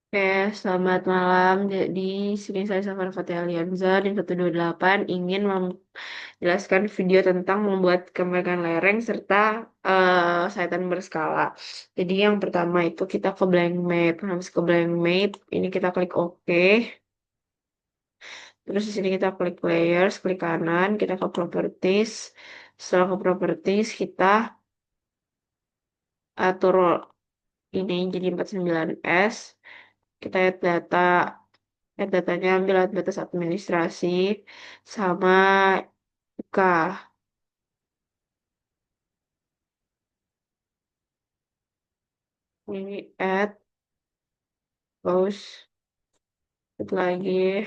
Oke, selamat malam. Jadi, sini saya Safar Fatih Alianza di 128 ingin menjelaskan video tentang membuat gambaran lereng serta sayatan berskala. Jadi, yang pertama itu kita ke blank map. Habis ke blank map, ini kita klik OK. Terus di sini kita klik layers, klik kanan, kita ke properties. Setelah ke properties, kita atur ini jadi 49S. Kita add data. Datanya ambil alat batas administrasi sama K. Ini add, terus add lagi.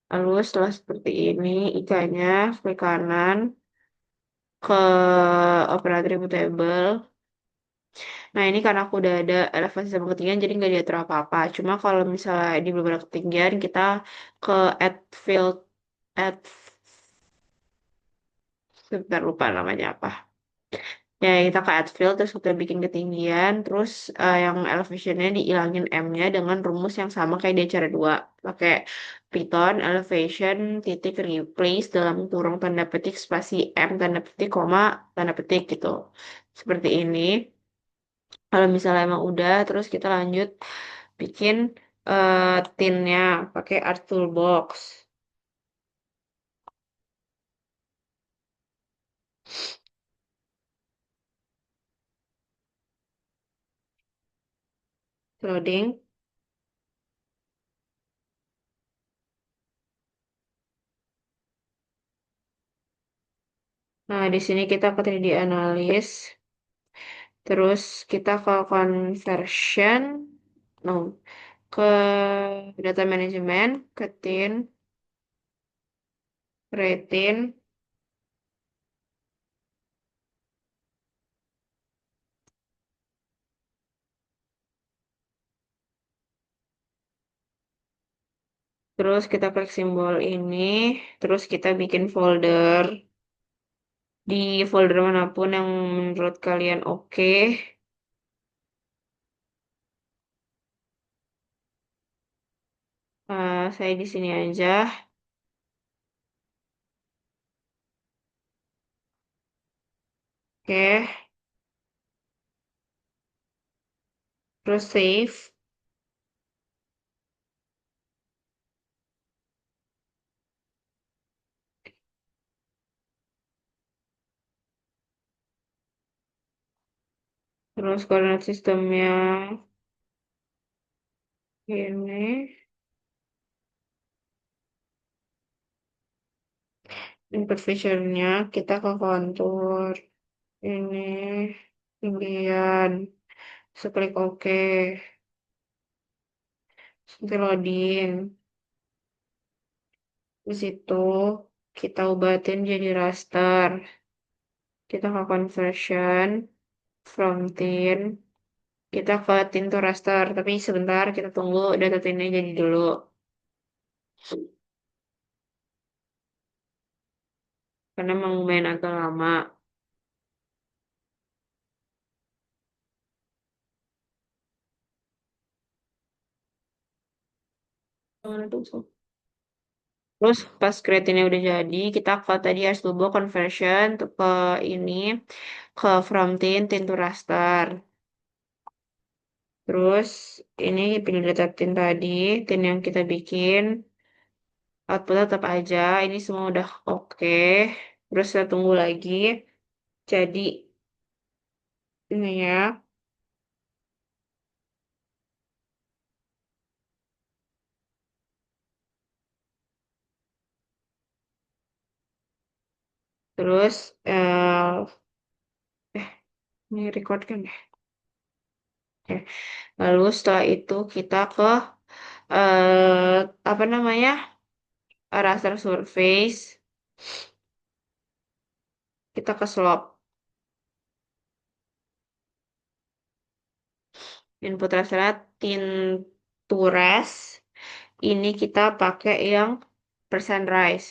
Lalu setelah seperti ini, ikannya klik kanan ke open attribute table. Nah ini karena aku udah ada elevasi sama ketinggian, jadi nggak diatur apa-apa. Cuma kalau misalnya di beberapa ketinggian, kita ke add field, add, sebentar lupa namanya apa. Ya, kita ke add field, terus kita bikin ketinggian, terus yang elevationnya dihilangin M-nya dengan rumus yang sama kayak di cara 2. Pakai Python elevation titik replace dalam kurung tanda petik spasi M tanda petik koma tanda petik gitu. Seperti ini. Kalau misalnya emang udah, terus kita lanjut bikin tinnya pakai Art Toolbox. Loading. Nah, di sini kita ke 3D analis. Terus kita ke conversion, no, ke data management, ke tin, retin, terus kita klik simbol ini, terus kita bikin folder. Di folder manapun yang menurut kalian oke. Saya di sini aja. Oke, terus save. Terus koordinat sistemnya ini. Input feature-nya kita ke kontur. Ini kemudian klik OK. Nanti loading. Di situ kita ubatin jadi raster. Kita ke conversion from thin. Kita ke thin to raster. Tapi sebentar kita tunggu data thinnya jadi dulu. Karena mau main agak lama. Terus pas create-nya udah jadi, kita ke tadi Astubo conversion tuh ke ini ke from thin to raster. Terus ini pilih data tin yang kita bikin, output tetap aja, ini semua udah oke. Terus kita tunggu lagi, jadi ini ya. Terus ini record kan ya. Oke. Lalu setelah itu kita ke apa namanya raster surface, kita ke slope. Input referat Tintures. Ini kita pakai yang percent rise.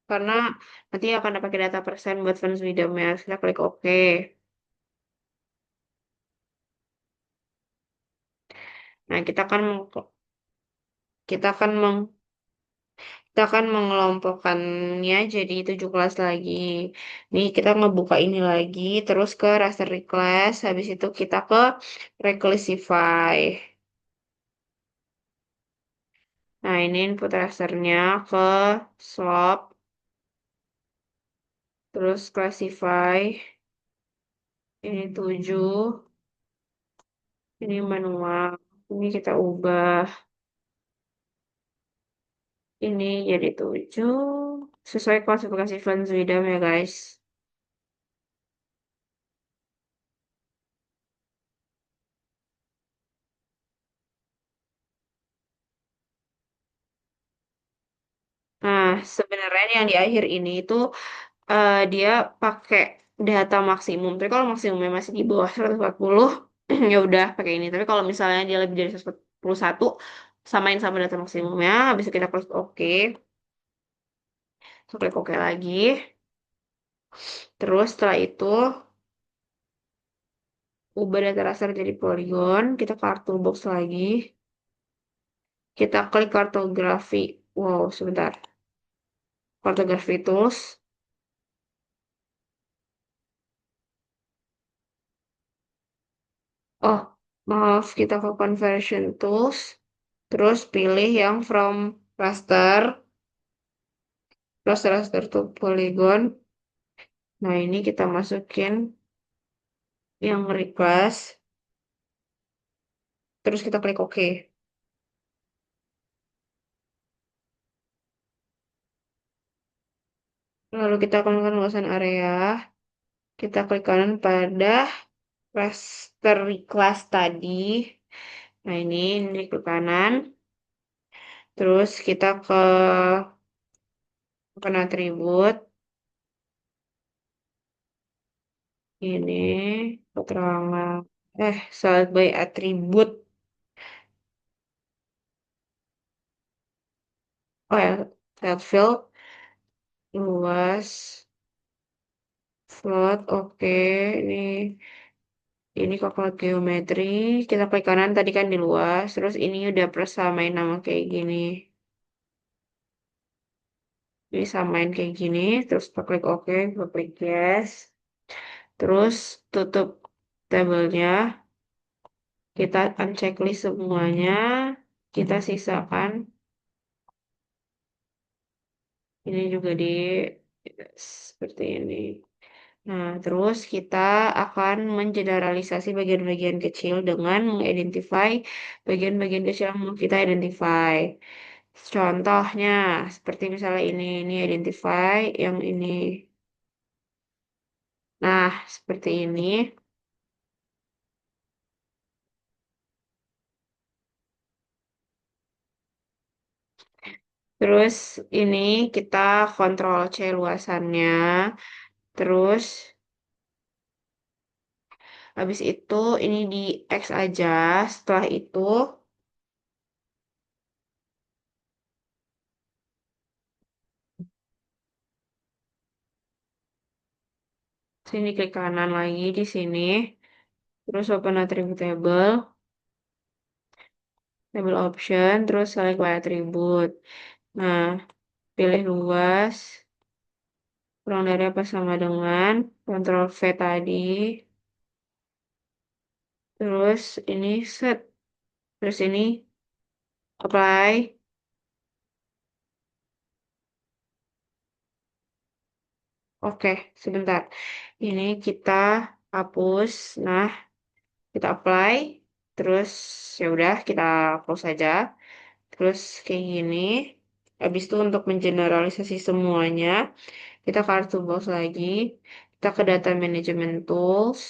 Karena nanti akan pakai data persen buat Venus Widom ya. Kita klik OK. Nah, kita kan meng, kita kan mengelompokkannya jadi 7 kelas lagi. Nih, kita ngebuka ini lagi, terus ke raster class, habis itu kita ke reclassify. Nah, ini input rasternya ke slop, terus classify, ini 7, ini manual, ini kita ubah, ini jadi 7, sesuai klasifikasi Van Zwiedam ya guys. Nah, sebenarnya yang di akhir ini itu dia pakai data maksimum. Tapi kalau maksimumnya masih di bawah 140, ya udah pakai ini. Tapi kalau misalnya dia lebih dari 141, samain sama data maksimumnya. Habis itu kita klik OK. Terus klik OK lagi. Terus setelah itu, ubah data raster jadi polygon. Kita kartu box lagi. Kita klik kartografi. Wow, sebentar. Kartografi tools. Oh, maaf, kita ke conversion tools. Terus pilih yang from raster. Terus raster to polygon. Nah, ini kita masukin yang request. Terus kita klik OK. Lalu kita akan luasan area. Kita klik kanan pada raster request tadi. Nah, ini klik kanan. Terus kita ke open atribut. Ini keterangan. Select by attribute. Oh ya, select field. Luas. Float. Oke. Ini kalkulat geometri. Kita klik kanan tadi kan di luas. Terus ini udah persamain nama kayak gini. Ini samain kayak gini. Terus kita klik OK. Kita klik yes. Terus tutup tabelnya. Kita unchecklist semuanya. Kita sisakan. Ini juga di seperti ini. Nah, terus kita akan mengeneralisasi bagian-bagian kecil dengan mengidentify bagian-bagian kecil yang mau kita identify. Contohnya, seperti misalnya ini identify yang ini. Nah, seperti ini. Terus ini kita kontrol C luasannya. Terus habis itu ini di X aja. Setelah itu sini klik kanan lagi di sini. Terus open attribute table. Table option, terus select by attribute. Nah, pilih luas, kurang dari apa sama dengan, Ctrl V tadi, terus ini set, terus ini apply, oke, sebentar. Ini kita hapus, nah kita apply, terus ya udah kita close aja, terus kayak gini. Habis itu untuk mengeneralisasi semuanya, kita kartu box lagi, kita ke data management tools,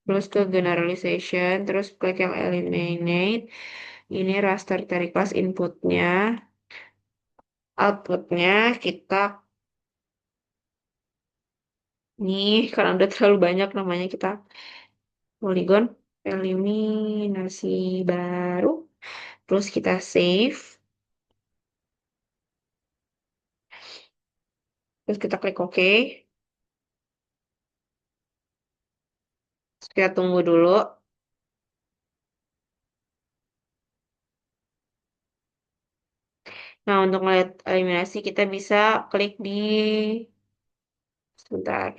terus ke generalization, terus klik yang eliminate. Ini raster dari kelas inputnya, outputnya kita nih karena udah terlalu banyak namanya kita polygon eliminasi baru, terus kita save, terus kita klik OK, terus kita tunggu dulu. Nah, untuk ngeliat eliminasi kita bisa klik di sebentar.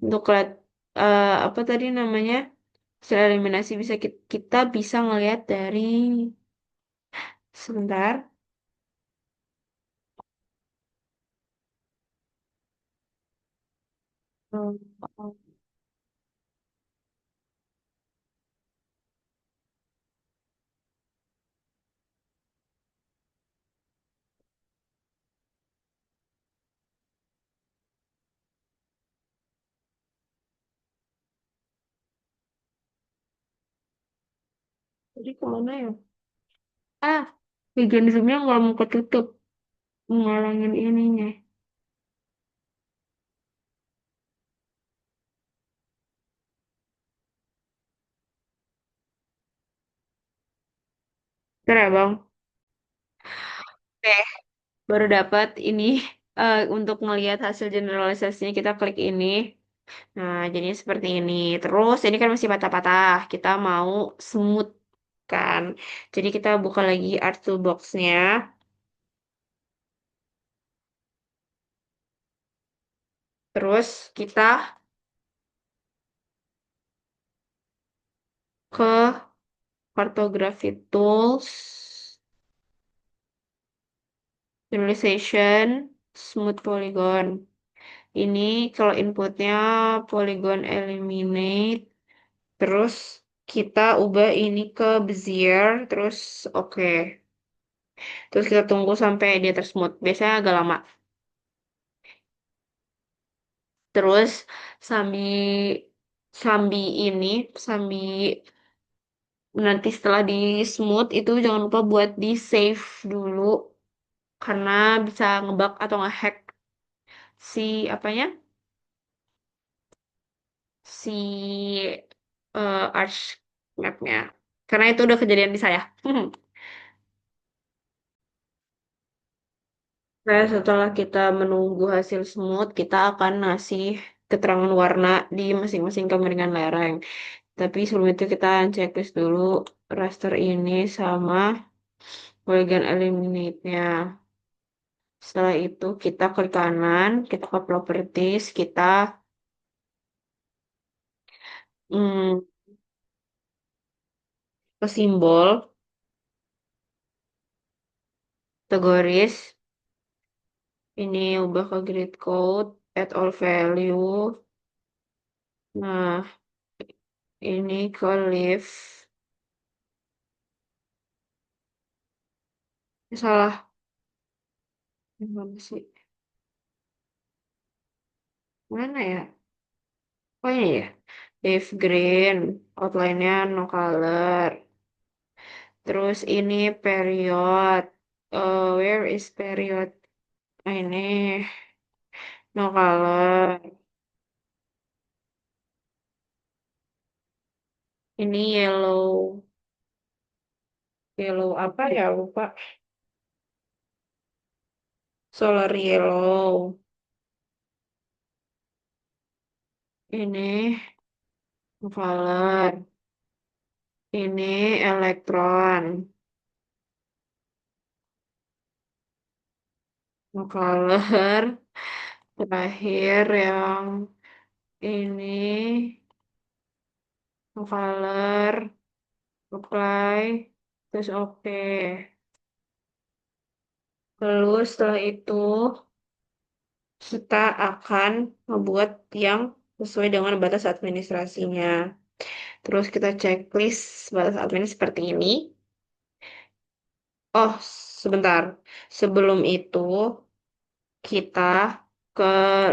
Untuk lihat apa tadi namanya? Hasil eliminasi bisa kita bisa ngelihat dari sebentar. Hmm, Jadi kemana ya? Ah, bagian zoomnya nggak mau ketutup. Ngalangin ininya. Bentar ya, Bang. Oke, baru dapat ini. Untuk ngelihat hasil generalisasinya kita klik ini. Nah, jadinya seperti ini. Terus ini kan masih patah-patah. Kita mau smooth kan. Jadi kita buka lagi art toolbox-nya. Terus kita ke cartography tools, generalization, smooth polygon. Ini kalau inputnya polygon eliminate. Terus kita ubah ini ke Bezier. Terus oke. Terus kita tunggu sampai dia tersmooth. Biasanya agak lama. Terus sambil sambil ini, sambil nanti setelah di smooth itu jangan lupa buat di save dulu karena bisa ngebug atau ngehack si apanya si arch mapnya. Karena itu udah kejadian di saya. Nah, setelah kita menunggu hasil smooth, kita akan ngasih keterangan warna di masing-masing kemiringan lereng. Tapi sebelum itu kita checklist dulu raster ini sama polygon eliminate-nya. Setelah itu kita klik kanan, kita ke properties, kita hmm, ke simbol, kategoris, ini ubah ke grid code, add all value. Nah, ini ke live. Salah. Mana sih? Mana ya? Oh ini ya. Leaf green. Outline-nya no color. Terus ini period. Where is period? Ah, ini no color. Ini yellow. Yellow apa ya? Lupa. Solar yellow. Ini no color. Ini elektron. No color. Terakhir yang ini no color. Apply. Terus oke. Lalu setelah itu kita akan membuat yang sesuai dengan batas administrasinya. Terus kita checklist batas admin seperti ini. Oh, sebentar. Sebelum itu kita ke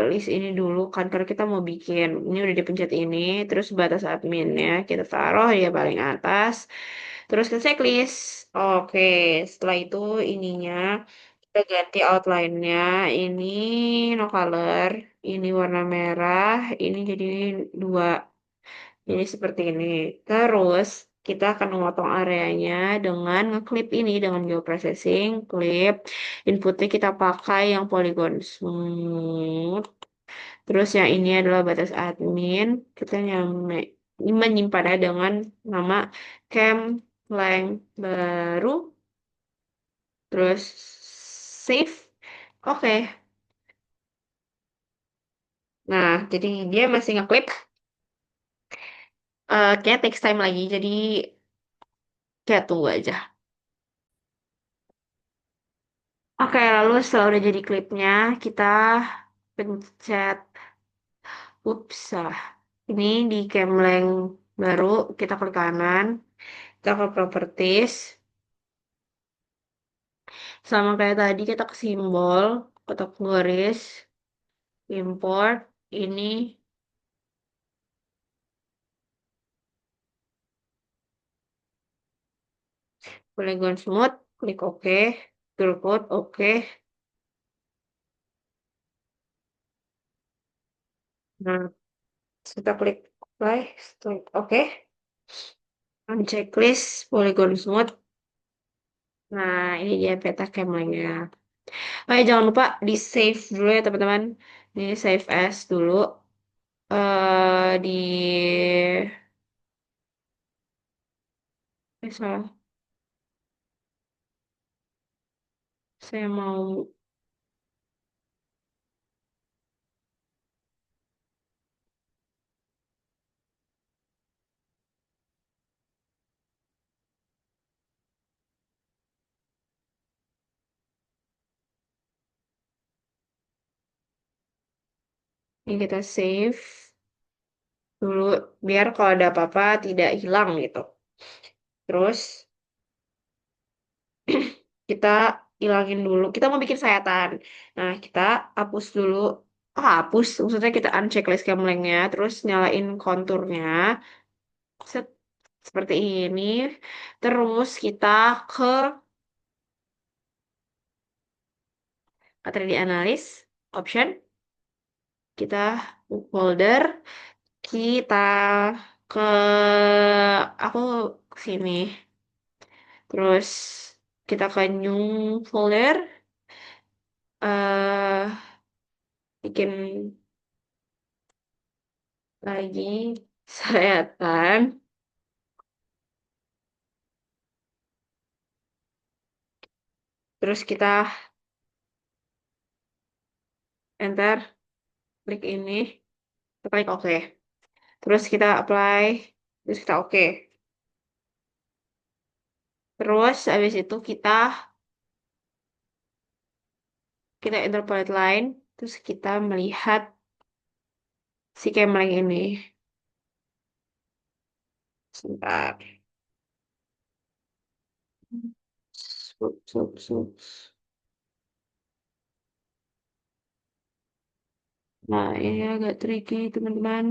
list ini dulu kan karena kita mau bikin. Ini udah dipencet ini, terus batas adminnya kita taruh ya paling atas. Terus ke checklist. Oke, setelah itu ininya kita ganti outline-nya. Ini no color, ini warna merah, ini jadi dua. Jadi seperti ini. Terus kita akan memotong areanya dengan ngeklip ini dengan geoprocessing, klip. Inputnya kita pakai yang polygon smooth. Terus yang ini adalah batas admin. Kita menyimpannya dengan nama cam length baru. terus save. Oke. Nah, jadi dia masih ngeklip. Kayak text time lagi, jadi kayak tunggu aja. Oke, lalu setelah udah jadi klipnya, kita pencet. Ups, salah. Ini di Camleng baru, kita klik kanan, kita ke properties. Sama kayak tadi, kita ke simbol, kotak garis, import, ini, polygon smooth, klik OK, fill code OK. Nah, kita klik apply, klik OK. Checklist, polygon smooth. Nah, ini dia peta Camlengnya. Oh ya, jangan lupa di save dulu ya teman-teman. Ini save as dulu. Di salah, saya mau ini kita save dulu biar kalau ada apa-apa tidak hilang gitu. Terus kita hilangin dulu. Kita mau bikin sayatan. Nah, kita hapus dulu. Oh, hapus. Maksudnya kita uncheck list Camlengnya, terus nyalain konturnya. Set, seperti ini. Terus kita ke 3D Analyst, option. Kita folder. Kita ke aku ke sini. Terus kita ke new folder, eh bikin lagi sayatan. Terus kita enter, klik ini, kita klik OK. Terus kita apply, terus kita OK. Terus habis itu kita interpolate line, terus kita melihat si Kemleng ini. Sebentar. Sup, sup, sup. Nah, ini agak tricky, teman-teman.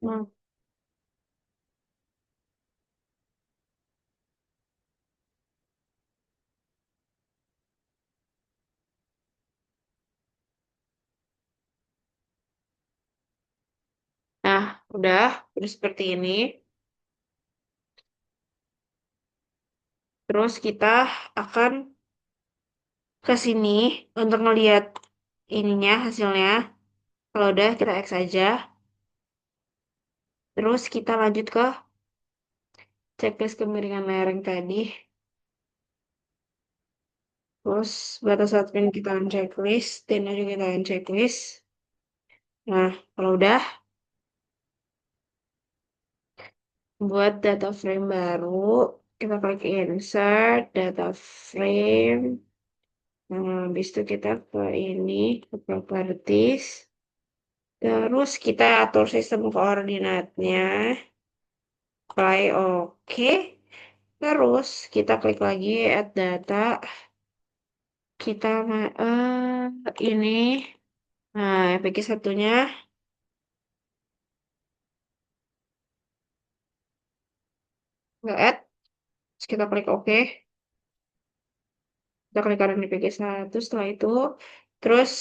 Nah, nah, udah seperti ini. Terus kita akan ke sini untuk ngelihat ininya hasilnya. Kalau udah kita X aja. Terus kita lanjut ke checklist kemiringan lereng tadi. Terus batas admin kita checklist, tinnya juga kita checklist. Nah, kalau udah buat data frame baru, kita klik insert data frame. Nah, habis itu kita ke ini, ke properties. Terus kita atur sistem koordinatnya. Apply oke. Terus kita klik lagi add data. Kita ini. Nah, PG satunya nggak add. Terus kita klik oke. Kita klik kanan di PG satu. Setelah itu, terus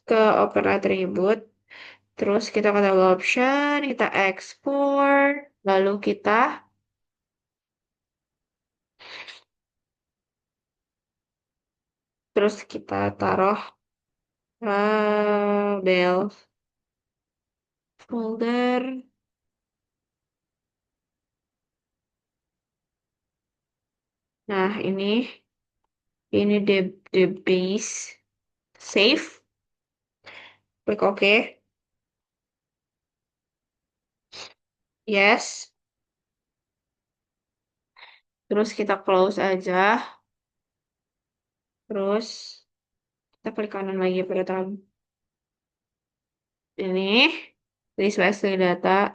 ke open attribute. Terus kita ke table option, kita export. Lalu kita, terus kita taruh label. folder. Nah, ini the base. Save. Klik OK. Yes. Terus kita close aja. Terus kita klik kanan lagi pada tab ini. List by data.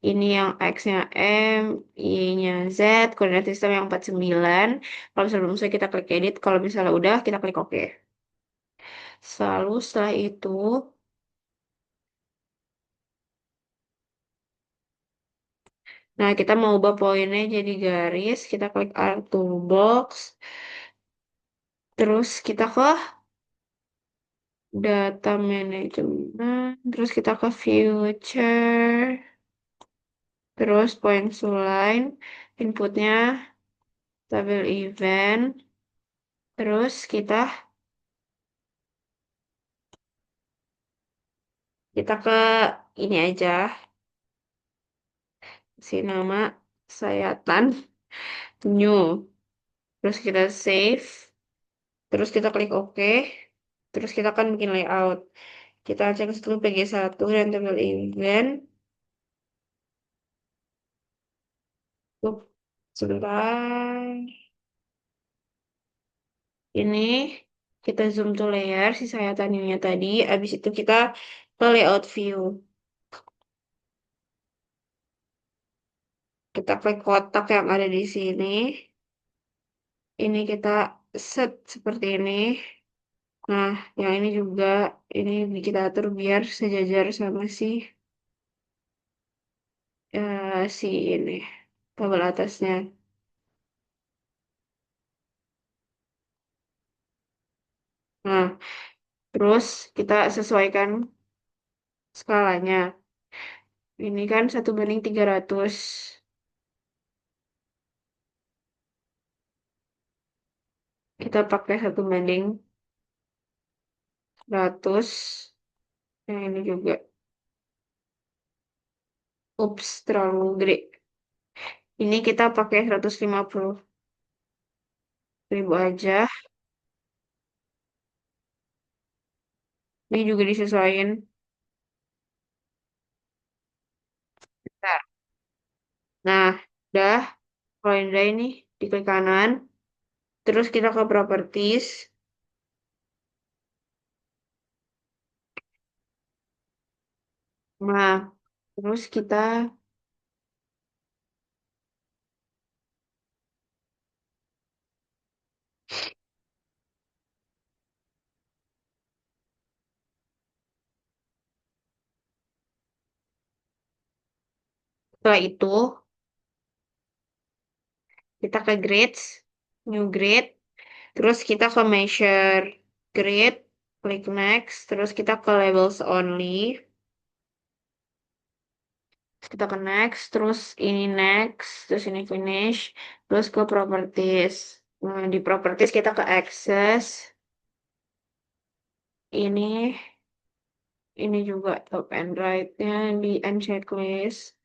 Ini yang X-nya M, Y-nya Z, koordinat sistem yang 49. Kalau misalnya belum selesai kita klik edit. Kalau misalnya udah kita klik OK. Selalu setelah itu, nah kita mau ubah poinnya jadi garis. Kita klik Add Toolbox. Terus kita ke Data Management. Terus kita ke Future. Terus point to line. Inputnya tabel event. Terus kita ke ini aja. Si nama sayatan new. Terus kita save. Terus kita klik OK. Terus kita akan bikin layout. Kita cek dulu PG1 dan tabel event. Sebentar. Ini kita zoom to layer si sayatannya tadi. Habis itu kita ke layout view. Kita klik kotak yang ada di sini. Ini kita set seperti ini. Nah, yang ini juga ini kita atur biar sejajar sama si ini tabel atasnya. Nah, terus kita sesuaikan skalanya. Ini kan 1:300. Kita pakai 1:100. Yang ini juga. Ups, terlalu gede. Ini kita pakai 150.000 aja. Ini juga disesuaikan. Bentar. Nah, udah. Kalau yang udah ini, diklik kanan. Terus kita ke properties. Nah, terus kita setelah itu kita ke grades, new grade, terus kita ke measure grade, klik next, terus kita ke labels only, terus kita ke next, terus ini next, terus ini finish, terus ke properties. Nah, di properties kita ke access, ini ini juga top and right-nya di unchecklist.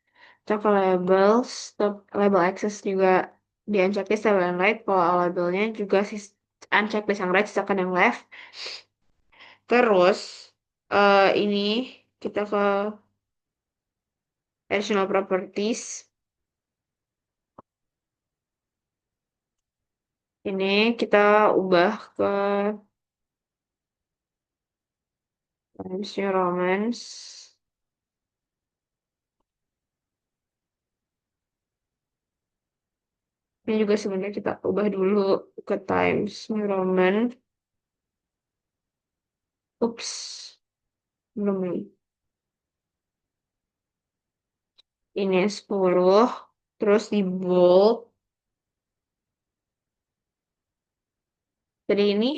Kita ke labels, top label access juga di unchecklist label yang right. Kalau labelnya juga unchecklist yang right, sisakan yang left. Terus ini kita ke additional properties. Ini kita ubah ke Times New Romance. Ini juga sebenarnya kita ubah dulu ke Times New Roman. Ups, belum nih. Ini 10. Terus di bold. Jadi ini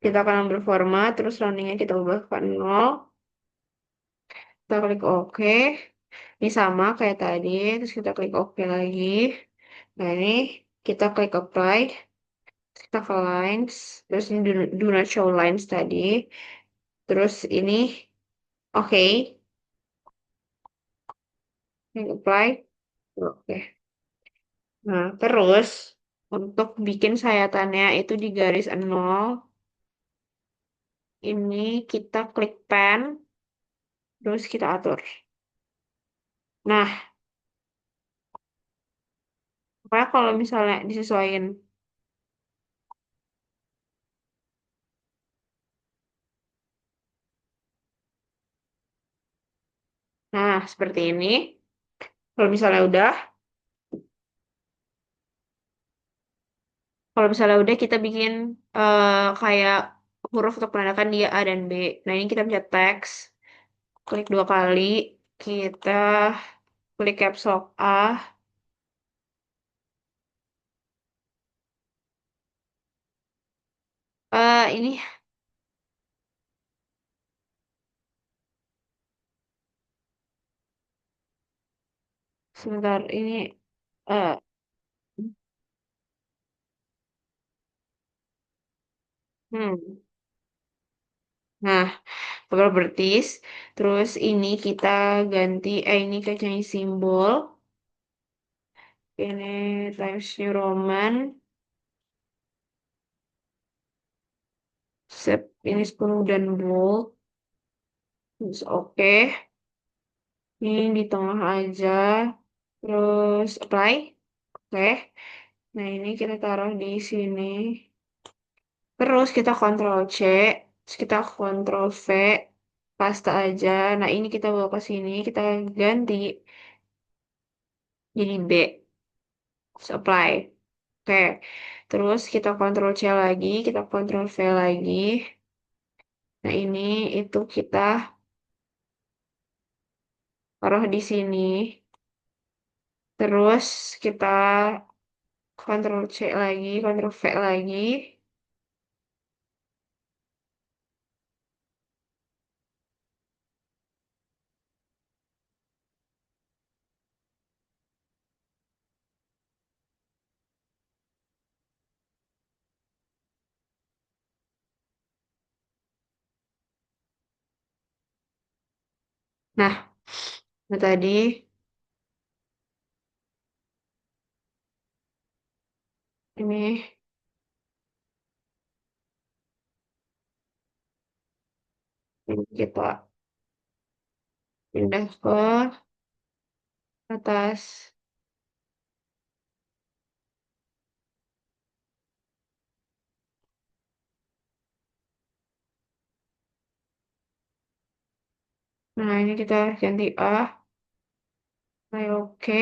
kita akan ambil format. Terus roundingnya kita ubah ke 0. Kita klik OK. Ini sama kayak tadi. Terus kita klik OK lagi. Nah ini kita klik apply. Kita ke lines, terus ini do not show lines tadi. Terus ini oke, ini apply. Oke. Nah, terus untuk bikin sayatannya itu di garis 0, ini kita klik pen, terus kita atur. Nah, pokoknya kalau misalnya disesuaikan. Nah, seperti ini. Kalau misalnya udah, kalau misalnya udah kita bikin kayak huruf untuk menandakan dia A dan B. Nah, ini kita bisa teks, klik 2 kali, kita klik caps lock A. Ini sebentar, ini eh hmm. Nah, properties. Terus ini kita ganti, ini ke Chinese simbol. Ini Times New Roman. Set ini 10 dan bold. Terus oke. Ini di tengah aja. Terus apply. Oke. Nah, ini kita taruh di sini. Terus kita Ctrl C. Terus kita Ctrl V. Paste aja. Nah, ini kita bawa ke sini. Kita ganti jadi B. Terus apply. Oke. Terus kita Ctrl C lagi. Kita Ctrl V lagi. Nah, ini itu kita taruh di sini. Terus kita Ctrl C lagi, Ctrl V lagi. Nah, nah tadi ini, ini kita pindah ke atas. Nah, ini kita ganti A. Nah, oke.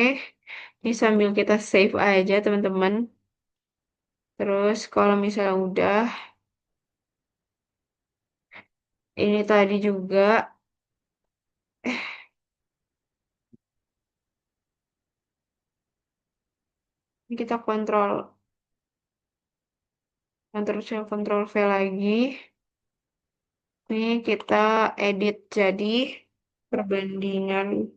Ini sambil kita save aja, teman-teman. Terus kalau misalnya udah, ini tadi juga, ini kita kontrol C, kontrol V lagi. Ini kita edit jadi perbandingan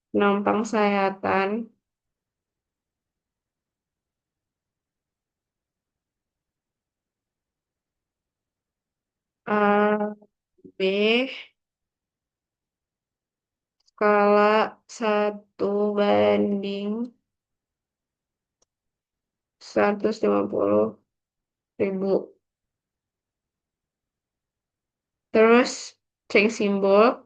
penampang sayatan A, B, skala 1 banding 150.000. Terus change simbol.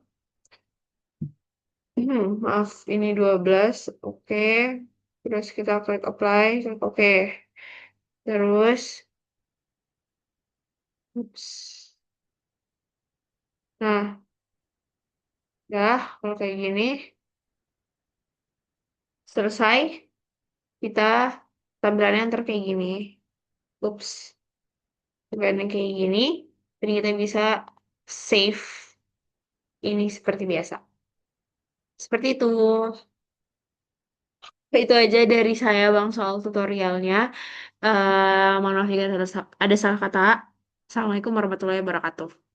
Maaf, ini 12. Oke. Terus kita klik apply. Klik oke. Terus, ups. Nah, ya, kalau kayak gini, selesai. Kita tampilannya ntar kayak gini. Ups. Tampilannya kayak gini. Dan kita bisa save ini seperti biasa. Seperti itu. Itu aja dari saya Bang soal tutorialnya. Mohon maaf jika ada salah kata. Assalamualaikum warahmatullahi wabarakatuh.